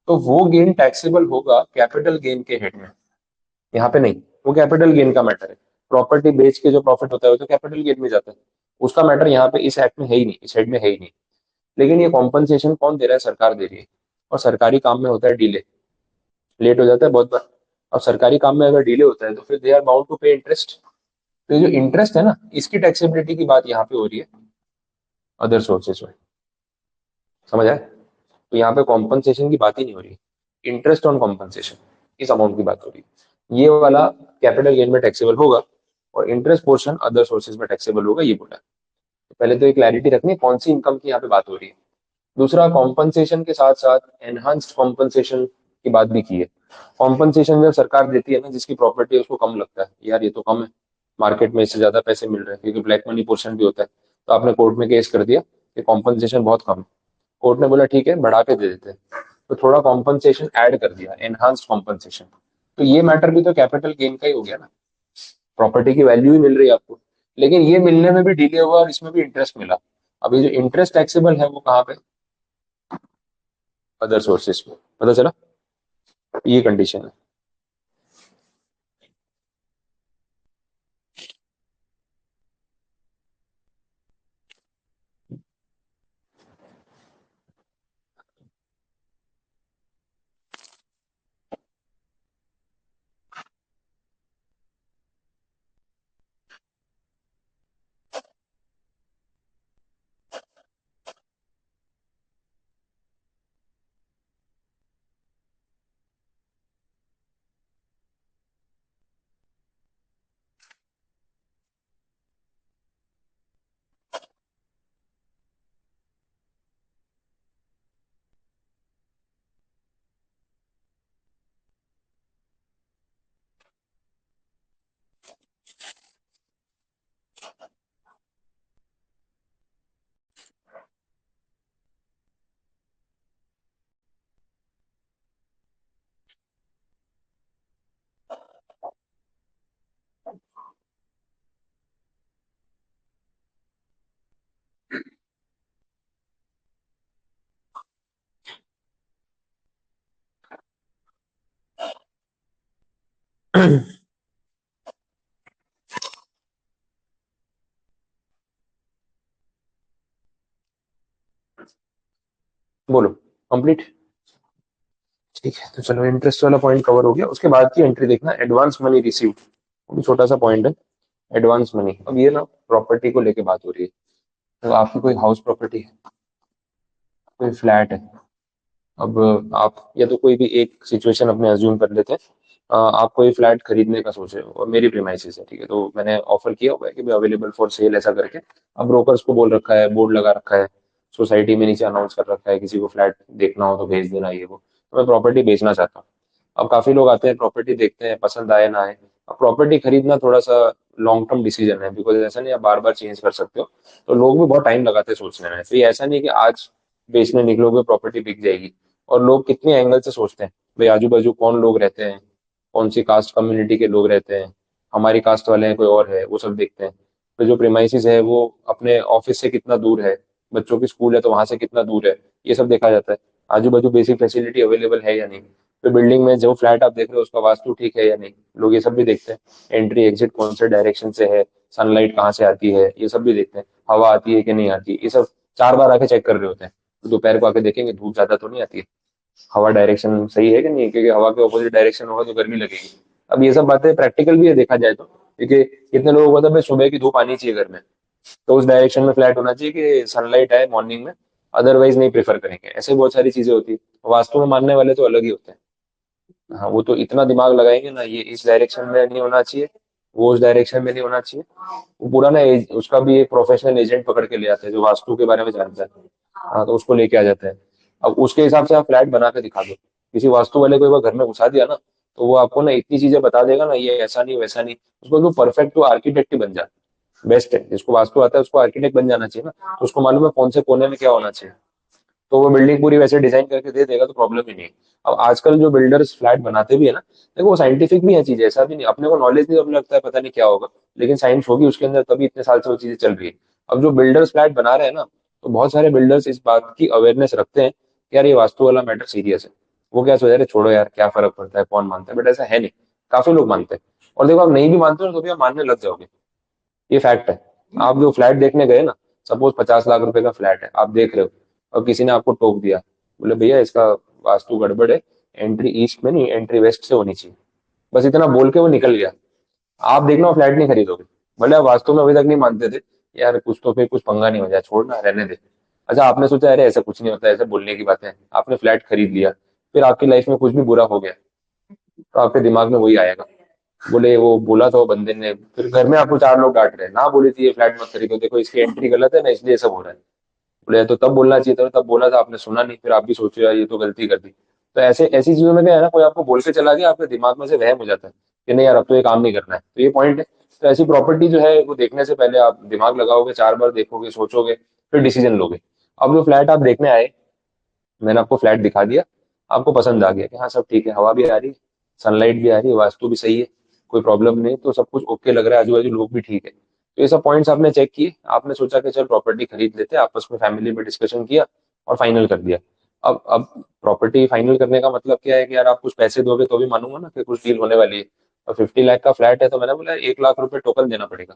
तो वो गेन टैक्सेबल होगा कैपिटल गेन के हेड में, यहाँ पे नहीं। वो कैपिटल गेन का मैटर है। प्रॉपर्टी बेच के जो प्रॉफिट होता है वो तो कैपिटल गेन में जाता है, उसका मैटर यहाँ पे इस एक्ट में है ही नहीं, इस हेड में है ही नहीं। लेकिन ये कॉम्पनसेशन कौन दे रहा है, सरकार दे रही है। और सरकारी काम में होता है डिले, लेट हो जाता है बहुत बार। और सरकारी काम में अगर डिले होता है तो फिर दे आर बाउंड टू पे इंटरेस्ट। तो ये जो इंटरेस्ट है ना, इसकी टैक्सेबिलिटी की बात यहाँ पे हो रही है अदर सोर्सेज में। समझ आए, तो यहाँ पे कॉम्पनसेशन की बात ही नहीं हो रही, इंटरेस्ट ऑन कॉम्पनसेशन, इस अमाउंट की बात हो रही है। ये वाला कैपिटल गेन में टैक्सेबल होगा, और इंटरेस्ट पोर्शन अदर सोर्सेज में टैक्सेबल होगा, ये बोला है। तो पहले तो ये क्लैरिटी रखनी है कौन सी इनकम की यहाँ पे बात हो रही है। दूसरा, कॉम्पनसेशन के साथ साथ एनहांस्ड कॉम्पनसेशन की बात भी की है। कॉम्पनसेशन जब सरकार देती है ना, जिसकी प्रॉपर्टी है उसको कम लगता है, यार ये तो कम है, मार्केट में इससे ज्यादा पैसे मिल रहे हैं, क्योंकि ब्लैक मनी पोर्शन भी होता है। तो आपने कोर्ट में केस कर दिया कि कॉम्पनसेशन बहुत कम है। कोर्ट ने बोला ठीक है, बढ़ा के दे देते हैं। तो थोड़ा कॉम्पनसेशन ऐड कर दिया, एनहांस्ड कॉम्पनसेशन। तो ये मैटर भी तो कैपिटल गेन का ही हो गया ना, प्रॉपर्टी की वैल्यू ही मिल रही है आपको। लेकिन ये मिलने में भी डिले हुआ और इसमें भी इंटरेस्ट मिला। अब ये जो इंटरेस्ट टैक्सेबल है वो कहाँ पे, अदर सोर्सेज पे, पता चला, ये कंडीशन है। बोलो, कंप्लीट। ठीक है, तो चलो इंटरेस्ट वाला पॉइंट कवर हो गया। उसके बाद की एंट्री देखना, एडवांस मनी रिसीव्ड, वो भी छोटा सा पॉइंट है। एडवांस मनी, अब ये ना प्रॉपर्टी को लेके बात हो रही है। तो आपकी कोई हाउस प्रॉपर्टी है, कोई फ्लैट है। अब आप या तो कोई भी एक सिचुएशन अपने अज्यूम कर लेते हैं। आप कोई फ्लैट खरीदने का सोच रहे हो और मेरी प्रीमाइसेस है, ठीक है, तो मैंने ऑफर किया हुआ है कि अवेलेबल फॉर सेल ऐसा करके। अब ब्रोकर्स को बोल रखा है, बोर्ड लगा रखा है, सोसाइटी में नीचे अनाउंस कर रखा है, किसी को फ्लैट देखना हो तो भेज देना, ये वो। तो मैं प्रॉपर्टी बेचना चाहता हूँ। अब काफी लोग आते हैं, प्रॉपर्टी देखते हैं, पसंद आए ना आए। अब प्रॉपर्टी खरीदना थोड़ा सा लॉन्ग टर्म डिसीजन है, बिकॉज ऐसा नहीं आप बार बार चेंज कर सकते हो। तो लोग भी बहुत टाइम लगाते हैं सोचने में। तो ये ऐसा नहीं कि आज बेचने निकलोगे प्रॉपर्टी बिक जाएगी। और लोग कितने एंगल से सोचते हैं, भाई आजू बाजू कौन लोग रहते हैं, कौन सी कास्ट कम्युनिटी के लोग रहते हैं, हमारी कास्ट वाले हैं कोई और है, वो सब देखते हैं। तो जो प्रीमाइसिस है वो अपने ऑफिस से कितना दूर है, बच्चों की स्कूल है तो वहां से कितना दूर है, ये सब देखा जाता है। आजू बाजू बेसिक फैसिलिटी अवेलेबल है या नहीं, तो बिल्डिंग में जो फ्लैट आप देख रहे हो उसका वास्तु ठीक है या नहीं, लोग ये सब भी देखते हैं। एंट्री एग्जिट कौन से डायरेक्शन से है, सनलाइट कहाँ से आती है, ये सब भी देखते हैं। हवा आती है कि नहीं आती, ये सब 4 बार आके चेक कर रहे होते हैं। तो दोपहर को आके देखेंगे धूप ज्यादा तो नहीं आती है, हवा डायरेक्शन सही है कि नहीं, क्योंकि हवा के ऑपोजिट डायरेक्शन होगा तो गर्मी लगेगी। अब ये सब बातें प्रैक्टिकल भी है देखा जाए तो, क्योंकि कितने लोगों को तो भाई सुबह की धूप आनी चाहिए घर में, तो उस डायरेक्शन में फ्लैट होना चाहिए कि सनलाइट आए मॉर्निंग में, अदरवाइज नहीं प्रेफर करेंगे। ऐसे बहुत सारी चीजें होती है। वास्तु में मानने वाले तो अलग ही होते हैं। हाँ, वो तो इतना दिमाग लगाएंगे ना, ये इस डायरेक्शन में नहीं होना चाहिए, वो उस डायरेक्शन में नहीं होना चाहिए। वो पूरा ना उसका भी एक प्रोफेशनल एजेंट पकड़ के ले आते हैं जो वास्तु के बारे में जानता है। हाँ, तो उसको लेके आ जाते हैं। अब उसके हिसाब से आप फ्लैट बना के दिखा दो। किसी वास्तु वाले को एक बार घर में घुसा दिया ना, तो वो आपको ना इतनी चीजें बता देगा ना, ये ऐसा नहीं वैसा नहीं। उसको तो परफेक्ट वो आर्किटेक्ट ही बन जाए, बेस्ट है। जिसको वास्तु आता है उसको आर्किटेक्ट बन जाना चाहिए ना, तो उसको मालूम है कौन से कोने में क्या होना चाहिए। तो वो बिल्डिंग पूरी वैसे डिजाइन करके दे देगा, तो प्रॉब्लम ही नहीं है। अब आजकल जो बिल्डर्स फ्लैट बनाते भी है ना, देखो वो साइंटिफिक भी है चीज, ऐसा भी नहीं अपने को नॉलेज नहीं, हमें लगता है पता नहीं क्या होगा। लेकिन साइंस होगी उसके अंदर, तभी इतने साल से वो चीजें चल रही है। अब जो बिल्डर्स फ्लैट बना रहे हैं ना, तो बहुत सारे बिल्डर्स इस बात की अवेयरनेस रखते हैं कि यार ये वास्तु वाला मैटर सीरियस है। वो क्या सोच रहे, छोड़ो यार क्या फर्क पड़ता है, कौन मानता है, बट ऐसा है नहीं। काफी लोग मानते हैं। और देखो आप नहीं भी मानते हो तो भी आप मानने लग जाओगे, ये फैक्ट है। आप जो फ्लैट देखने गए ना, सपोज 50 लाख रुपए का फ्लैट है, आप देख रहे हो, और किसी ने आपको टोक दिया, बोले भैया इसका वास्तु गड़बड़ है, एंट्री ईस्ट में नहीं एंट्री वेस्ट से होनी चाहिए, बस इतना बोल के वो निकल गया। आप देखना वो फ्लैट नहीं खरीदोगे। भले आप वास्तु में अभी तक नहीं मानते थे, यार कुछ तो फिर कुछ पंगा नहीं हो जाए, छोड़ना रहने दे। अच्छा, आपने सोचा अरे ऐसा कुछ नहीं होता, ऐसे बोलने की बात है, आपने फ्लैट खरीद लिया, फिर आपकी लाइफ में कुछ भी बुरा हो गया, तो आपके दिमाग में वही आएगा, बोले वो बोला था वो बंदे ने, फिर घर में आपको 4 लोग डांट रहे हैं, ना बोली थी ये फ्लैट मत खरीदो, देखो इसकी एंट्री गलत है ना, इसलिए सब हो रहा है। बोले तो तब बोलना चाहिए था, तब बोला था आपने सुना नहीं, फिर आप भी सोचो यार ये तो गलती कर दी। तो ऐसे ऐसी चीजों में क्या है ना, कोई आपको बोल के चला गया, आपके दिमाग में से वहम हो जाता है कि नहीं यार अब तो ये काम नहीं करना है, तो ये पॉइंट है। तो ऐसी प्रॉपर्टी जो है वो देखने से पहले आप दिमाग लगाओगे, 4 बार देखोगे, सोचोगे, फिर डिसीजन लोगे। अब जो फ्लैट आप देखने आए, मैंने आपको फ्लैट दिखा दिया, आपको पसंद आ गया कि हाँ सब ठीक है, हवा भी आ रही है, सनलाइट भी आ रही है, वास्तु भी सही है, कोई प्रॉब्लम नहीं, तो सब कुछ ओके लग रहा है, आजू बाजू लोग भी ठीक है, तो ये सब पॉइंट्स आपने चेक किए, आपने सोचा कि चल प्रॉपर्टी खरीद लेते हैं, आपस में फैमिली में डिस्कशन किया और फाइनल कर दिया। अब प्रॉपर्टी फाइनल करने का मतलब क्या है कि यार आप कुछ पैसे दोगे तो भी मानूंगा ना कि कुछ डील होने वाली है। और 50 लाख का फ्लैट है तो मैंने बोला 1 लाख रुपए टोकन देना पड़ेगा,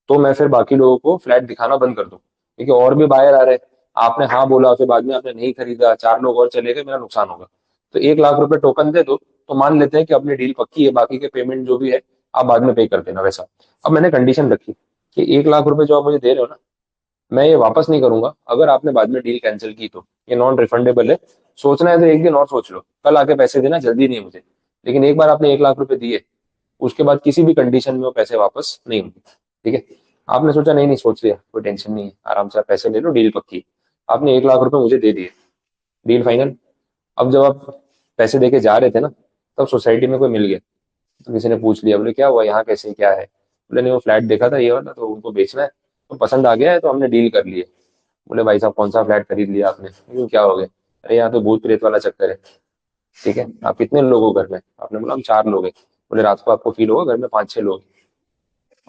तो मैं फिर बाकी लोगों को फ्लैट दिखाना बंद कर दूं, क्योंकि और भी बायर आ रहे हैं। आपने हाँ बोला फिर बाद में आपने नहीं खरीदा, 4 लोग और चले गए, मेरा नुकसान होगा। तो 1 लाख रुपए टोकन दे दो, तो मान लेते हैं कि अपनी डील पक्की है, बाकी के पेमेंट जो भी है आप बाद में पे कर देना वैसा। अब मैंने कंडीशन रखी कि 1 लाख रुपए जो आप मुझे दे रहे हो ना, मैं ये वापस नहीं करूंगा अगर आपने बाद में डील कैंसिल की, तो ये नॉन रिफंडेबल है। सोचना है तो एक दिन और सोच लो, कल आके पैसे देना, जल्दी नहीं है मुझे, लेकिन एक बार आपने 1 लाख रुपए दिए, उसके बाद किसी भी कंडीशन में वो पैसे वापस नहीं होंगे। ठीक है। आपने सोचा नहीं नहीं, सोच लिया, कोई टेंशन नहीं है, आराम से आप पैसे ले लो, डील पक्की। आपने 1 लाख रुपए मुझे दे दिए, डील फाइनल। अब जब आप पैसे देके जा रहे थे ना, तब सोसाइटी में कोई मिल गया, तो किसी ने पूछ लिया, बोले क्या हुआ यहाँ कैसे क्या है, बोले नहीं वो फ्लैट देखा था ये वाला, तो उनको बेचना है, तो पसंद आ गया है, तो हमने डील कर ली है। बोले भाई साहब कौन सा फ्लैट खरीद लिया आपने, क्यों क्या हो गया, अरे यहाँ तो भूत प्रेत वाला चक्कर है। ठीक है, आप कितने लोग हो घर में, आपने बोला हम 4 लोग हैं। बोले रात को आपको फील होगा घर में 5-6 लोग,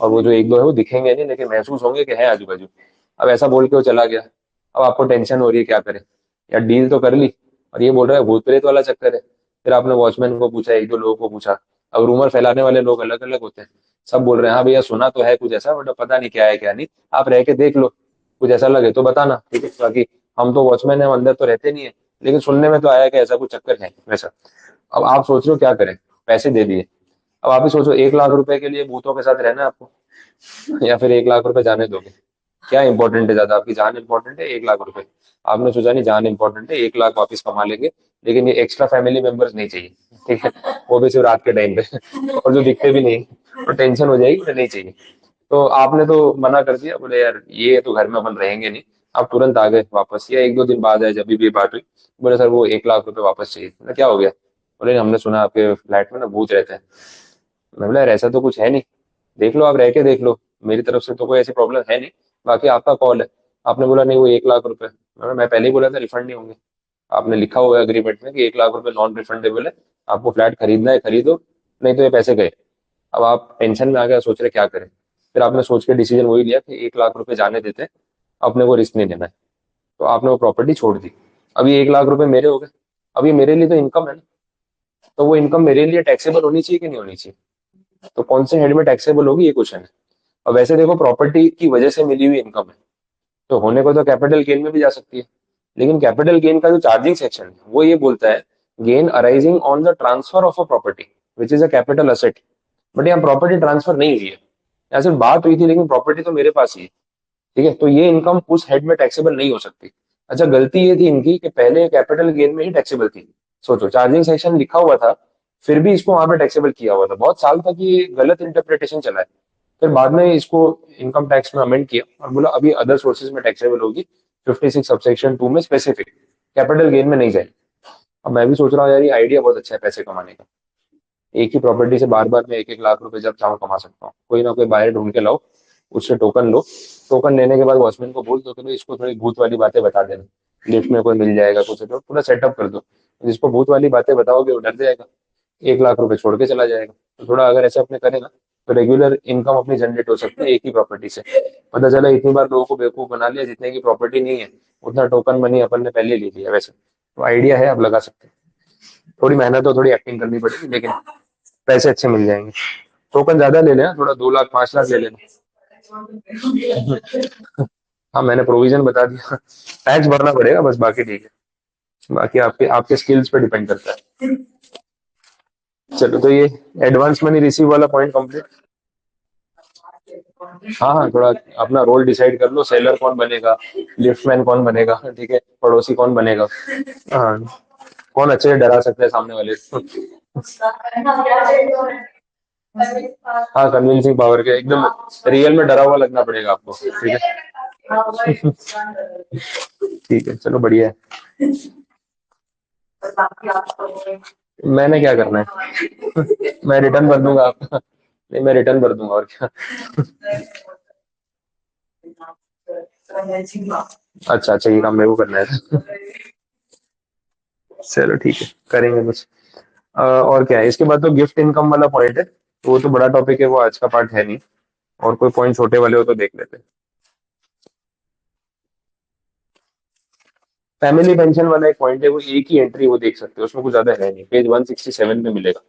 और वो जो 1-2 है वो दिखेंगे नहीं, लेकिन महसूस होंगे कि है आजू बाजू। अब ऐसा बोल के वो चला गया। अब आपको टेंशन हो रही है क्या करें, यार डील तो कर ली, और ये बोल रहा है भूत प्रेत वाला चक्कर है। फिर आपने वॉचमैन को पूछा, 1-2 लोगों को पूछा। अब रूमर फैलाने वाले लोग अलग अलग होते हैं, सब बोल रहे हैं हाँ भैया सुना तो है कुछ ऐसा, बट पता नहीं क्या है क्या नहीं, आप रह के देख लो, कुछ ऐसा लगे तो बताना, ठीक है, बाकी हम तो वॉचमैन है, हम अंदर तो रहते नहीं है, लेकिन सुनने में तो आया कि ऐसा कुछ चक्कर है वैसा। अब आप सोच रहे हो क्या करें, पैसे दे दिए। अब आप ही सोचो 1 लाख रुपए के लिए भूतों के साथ रहना है आपको, या फिर 1 लाख रुपए जाने दोगे, क्या इंपॉर्टेंट है ज्यादा, आपकी जान इंपॉर्टेंट है 1 लाख रुपए। आपने सोचा नहीं जान इंपॉर्टेंट है, 1 लाख वापस कमा लेंगे, लेकिन ये एक्स्ट्रा फैमिली मेंबर्स नहीं चाहिए। ठीक है, वो भी सिर्फ रात के टाइम पे और जो दिखते भी नहीं, तो टेंशन हो जाएगी, तो नहीं चाहिए। तो आपने तो मना कर दिया, बोले यार ये तो घर में अपन रहेंगे नहीं। आप तुरंत आ गए वापस, या 1-2 दिन बाद आए जब भी ये बात हुई। बोले सर वो 1 लाख रुपए वापस चाहिए। मैंने क्या हो गया, बोले हमने सुना आपके फ्लैट में ना भूत रहते हैं। मैं बोला यार ऐसा तो कुछ है नहीं, देख लो आप रह के देख लो, मेरी तरफ से तो कोई ऐसी प्रॉब्लम है नहीं, बाकी आपका कॉल है। आपने बोला नहीं वो 1 लाख रुपए, मैं पहले ही बोला था रिफंड नहीं होंगे। आपने लिखा हुआ है एग्रीमेंट में कि 1 लाख रुपए नॉन रिफंडेबल है, आपको फ्लैट खरीदना है खरीदो, नहीं तो ये पैसे गए। अब आप टेंशन में आ गया, सोच रहे क्या करें। फिर आपने सोच के डिसीजन वही लिया कि 1 लाख रुपए जाने देते हैं, अपने को रिस्क नहीं लेना है, तो आपने वो प्रॉपर्टी छोड़ दी। अब ये 1 लाख रुपए मेरे हो गए, अब ये मेरे लिए तो इनकम है ना, तो वो इनकम मेरे लिए टैक्सेबल होनी चाहिए कि नहीं होनी चाहिए, तो कौन से हेड में टैक्सेबल होगी ये क्वेश्चन है। और वैसे देखो प्रॉपर्टी की वजह से मिली हुई इनकम है, तो होने को तो कैपिटल गेन में भी जा सकती है, लेकिन कैपिटल गेन का जो चार्जिंग सेक्शन है वो ये बोलता है gain arising on the transfer of a property which is a capital asset. But यहाँ प्रॉपर्टी ट्रांसफर नहीं हुई है, यहाँ सिर्फ बात हुई थी, लेकिन प्रॉपर्टी तो मेरे पास ही है। ठीक है, तो ये इनकम उस हेड में टैक्सेबल नहीं हो सकती। अच्छा गलती ये थी इनकी कि पहले कैपिटल गेन में ही टैक्सेबल थी। सोचो चार्जिंग सेक्शन लिखा हुआ था, फिर भी इसको वहां पे टैक्सेबल किया हुआ था, बहुत साल तक ये गलत इंटरप्रिटेशन चला है। फिर बाद में इसको इनकम टैक्स में अमेंड किया और बोला अभी अदर सोर्सेज में टैक्सेबल होगी, 56 सबसेक्शन 2 में स्पेसिफिक, कैपिटल गेन में नहीं जाए। अब मैं भी सोच रहा हूँ यार ये आइडिया बहुत अच्छा है पैसे कमाने का, एक ही प्रॉपर्टी से बार बार मैं 1-1 लाख रुपए जब चाहूँ कमा सकता हूँ, कोई ना कोई बायर ढूंढ के लाओ, उससे टोकन लो, टोकन लेने के बाद वॉचमैन को बोल दो कि भाई इसको थोड़ी भूत वाली बातें बता देना, लिफ्ट में कोई मिल जाएगा कुछ, तो पूरा सेटअप कर दो, जिसको भूत वाली बातें बताओगे वो डर जाएगा, 1 लाख रुपए छोड़ के चला जाएगा। तो थोड़ा अगर ऐसे अपने करें ना, तो रेगुलर इनकम अपनी जनरेट हो सकती है एक ही प्रॉपर्टी से। पता चला इतनी बार लोगों को बेवकूफ बना लिया, जितने की प्रॉपर्टी नहीं है उतना टोकन मनी अपन ने पहले ले लिया वैसे। तो आइडिया है, आप लगा सकते हैं, थोड़ी मेहनत और थोड़ी एक्टिंग करनी पड़ेगी, लेकिन पैसे अच्छे मिल जाएंगे। टोकन ज्यादा ले लेना, थोड़ा 2 लाख 5 लाख ले लेना। हाँ मैंने प्रोविजन बता दिया, टैक्स भरना पड़ेगा बस, बाकी ठीक है, बाकी आपके आपके स्किल्स पे डिपेंड करता है। चलो तो ये एडवांस मनी रिसीव वाला पॉइंट कंप्लीट। हाँ हाँ, थोड़ा अपना रोल डिसाइड कर लो, सेलर कौन बनेगा, लिफ्टमैन कौन बनेगा, ठीक है, पड़ोसी कौन बनेगा। हाँ, कौन अच्छे से डरा सकता है सामने वाले को। हाँ, कन्विंसिंग पावर के एकदम रियल में डरा हुआ लगना पड़ेगा आपको, ठीक है। ठीक है, चलो बढ़िया है। मैंने क्या करना है? मैं रिटर्न भर दूंगा आपका। नहीं, मैं रिटर्न भर दूंगा और क्या। अच्छा अच्छा, ये काम मेरे को करना है। चलो ठीक है, करेंगे कुछ। और क्या है इसके बाद? तो गिफ्ट इनकम वाला पॉइंट है, तो वो तो बड़ा टॉपिक है, वो आज का पार्ट है नहीं। और कोई पॉइंट छोटे वाले हो तो देख लेते हैं। फैमिली पेंशन वाला एक पॉइंट है, वो एक ही एंट्री वो देख सकते हो, उसमें कुछ ज्यादा है नहीं, पेज 167 में मिलेगा।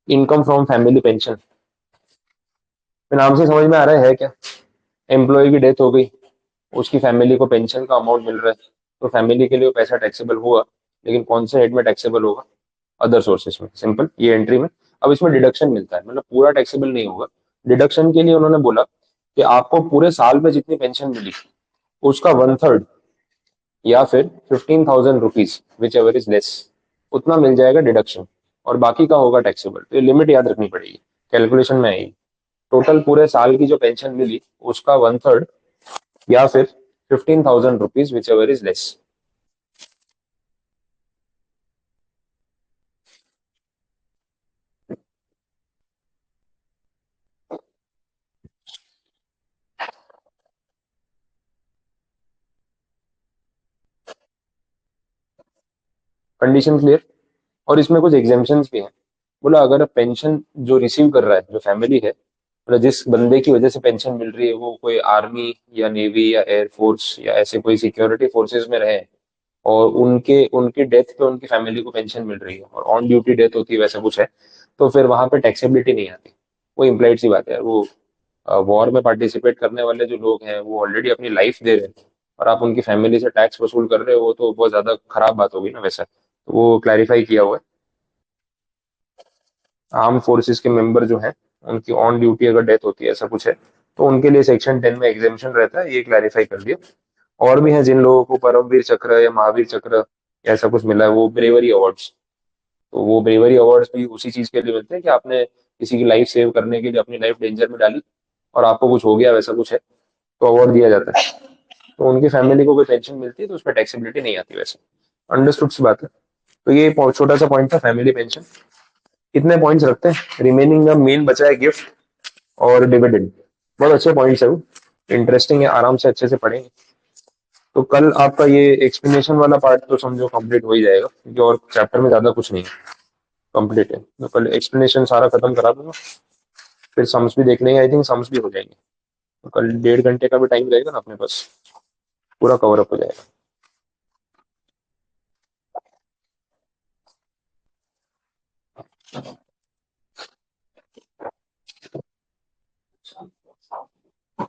इनकम फ्रॉम फैमिली पेंशन, तो नाम से समझ में आ रहा है क्या? एम्प्लॉय की डेथ हो गई, उसकी फैमिली को पेंशन का अमाउंट मिल रहा है, तो फैमिली के लिए वो पैसा टैक्सेबल हुआ, लेकिन कौन से हेड में टैक्सेबल होगा? अदर सोर्सेस में, सिंपल ये एंट्री में। अब इसमें डिडक्शन मिलता है, मतलब पूरा टैक्सेबल नहीं होगा। डिडक्शन के लिए उन्होंने बोला कि आपको पूरे साल में जितनी पेंशन मिली उसका 1/3 या फिर 15,000 rupees, which ever is less, उतना मिल जाएगा डिडक्शन, और बाकी का होगा टैक्सेबल। तो ये लिमिट याद रखनी पड़ेगी, कैलकुलेशन में आएगी। टोटल पूरे साल की जो पेंशन मिली उसका 1/3 या फिर 15,000 rupees, which ever is less. Condition clear? और इसमें कुछ एग्जेम्पशंस भी हैं। बोला अगर पेंशन जो रिसीव कर रहा है, जो फैमिली है, मतलब जिस बंदे की वजह से पेंशन मिल रही है, वो कोई आर्मी या नेवी या एयरफोर्स या ऐसे कोई सिक्योरिटी फोर्सेस में रहे, और उनके उनकी डेथ पे उनकी फैमिली को पेंशन मिल रही है, और ऑन ड्यूटी डेथ होती है, वैसा कुछ है, तो फिर वहां पे टैक्सेबिलिटी नहीं आती। वो इम्प्लाइड सी बात है, वो वॉर में पार्टिसिपेट करने वाले जो लोग हैं वो ऑलरेडी अपनी लाइफ दे रहे हैं, और आप उनकी फैमिली से टैक्स वसूल कर रहे हो, तो बहुत ज्यादा खराब बात होगी ना वैसा। तो वो क्लैरिफाई किया हुआ है। आर्म फोर्सेस के मेंबर जो हैं, उनकी ऑन ड्यूटी अगर डेथ होती है, ऐसा कुछ है, तो उनके लिए सेक्शन 10 में एग्जेम्पशन रहता है, ये क्लैरिफाई कर दिया। और भी हैं जिन लोगों को परमवीर चक्र या महावीर चक्र या ऐसा कुछ मिला है, वो ब्रेवरी अवार्ड्स। तो वो ब्रेवरी अवार्ड्स भी उसी चीज के लिए मिलते हैं कि आपने किसी की लाइफ सेव करने के लिए अपनी लाइफ डेंजर में डाली, और आपको कुछ हो गया, वैसा कुछ है, तो अवार्ड दिया जाता है। तो उनकी फैमिली को कोई पेंशन मिलती है तो उसमें टैक्सेबिलिटी नहीं आती वैसे। अंडरस्टूड सी बात है। तो ये छोटा सा पॉइंट था फैमिली पेंशन। कितने पॉइंट्स रखते हैं रिमेनिंग? में मेन बचा है गिफ्ट और डिविडेंड। बहुत अच्छे पॉइंट्स है वो, इंटरेस्टिंग है, आराम से अच्छे से पढ़ेंगे। तो कल आपका ये एक्सप्लेनेशन वाला पार्ट तो समझो कंप्लीट हो ही जाएगा, क्योंकि और चैप्टर में ज्यादा कुछ नहीं है, कंप्लीट है। तो कल एक्सप्लेनेशन सारा खत्म करा दूंगा, फिर सम्स भी देखने, आई थिंक सम्स भी हो जाएंगे। तो कल 1.5 घंटे का भी टाइम रहेगा ना अपने पास, पूरा कवर अप हो जाएगा।